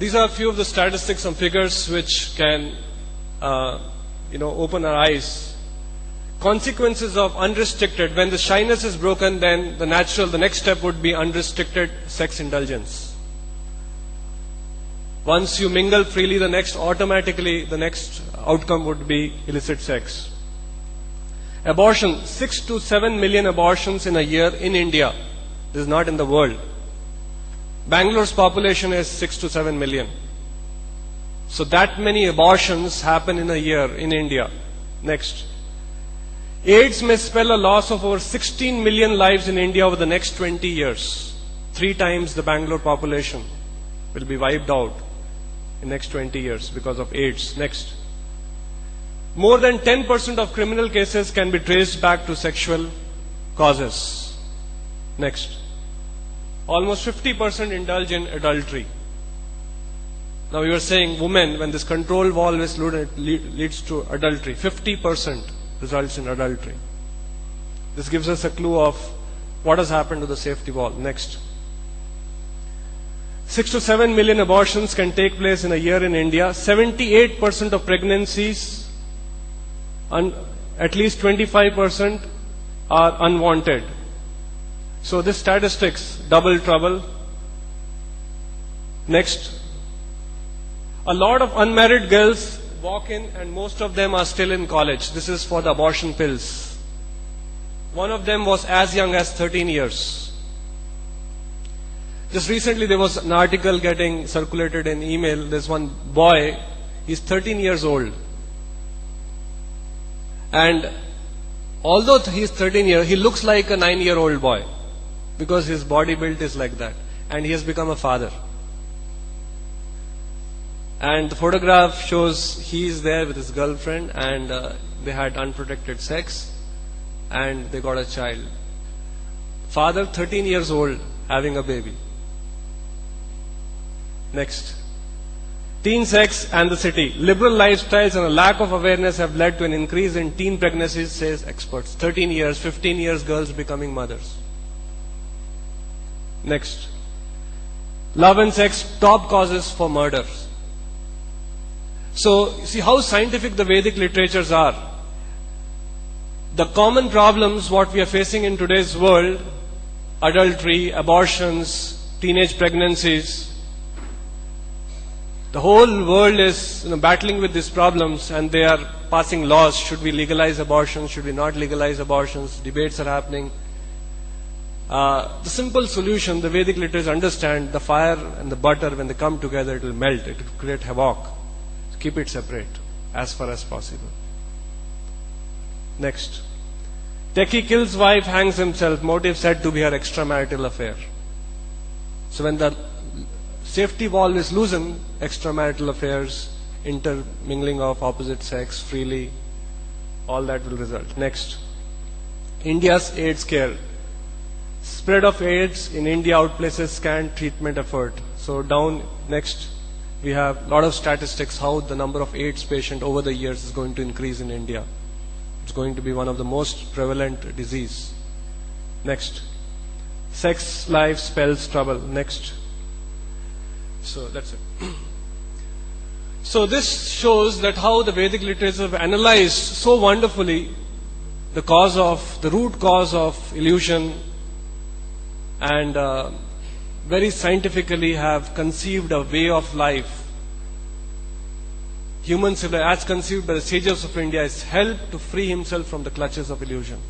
These are a few of the statistics and figures which can, open our eyes. Consequences of unrestricted. When the shyness is broken, then the next step would be unrestricted sex indulgence. Once you mingle freely, the next outcome would be illicit sex. Abortion, 6 to 7 million abortions in a year in India. This is not in the world. Bangalore's population is 6 to 7 million. So that many abortions happen in a year in India. Next. AIDS may spell a loss of over 16 million lives in India over the next 20 years. 3 times the Bangalore population will be wiped out in the next 20 years because of AIDS. Next. More than 10% of criminal cases can be traced back to sexual causes. Next. Almost 50% indulge in adultery. Now we were saying women, when this control valve is loaded, it leads to adultery. 50% results in adultery. This gives us a clue of what has happened to the safety valve. Next. 6 to 7 million abortions can take place in a year in India. 78% of pregnancies, at least 25% are unwanted. So this statistics, double trouble. Next. A lot of unmarried girls walk in and most of them are still in college. This is for the abortion pills. One of them was as young as 13 years. Just recently there was an article getting circulated in email. There's one boy, he's 13 years old. And although he's 13 years, he looks like a 9-year-old boy because his body build is like that. And he has become a father. And the photograph shows he is there with his girlfriend and they had unprotected sex and they got a child. Father, 13 years old, having a baby. Next. Teen sex and the city. Liberal lifestyles and a lack of awareness have led to an increase in teen pregnancies, says experts. 13 years, 15 years, girls becoming mothers. Next. Love and sex, top causes for murders. So, see how scientific the Vedic literatures are. The common problems what we are facing in today's world, adultery, abortions, teenage pregnancies, the whole world is battling with these problems and they are passing laws. Should we legalize abortions? Should we not legalize abortions? Debates are happening. The simple solution, the Vedic literatures understand, the fire and the butter, when they come together, it will melt. It will create havoc. Keep it separate as far as possible. Next. Techie kills wife, hangs himself. Motive said to be her extramarital affair. So when the safety valve is loosened, extramarital affairs, intermingling of opposite sex freely, all that will result. Next. India's AIDS care. Spread of AIDS in India outplaces scant treatment effort. So down next, we have a lot of statistics how the number of AIDS patients over the years is going to increase in India. It's going to be one of the most prevalent disease. Next. Sex life spells trouble. Next. So that's it. So this shows that how the Vedic literature have analyzed so wonderfully the root cause of illusion and very scientifically have conceived a way of life. Human civilization, as conceived by the sages of India, is helped to free himself from the clutches of illusion.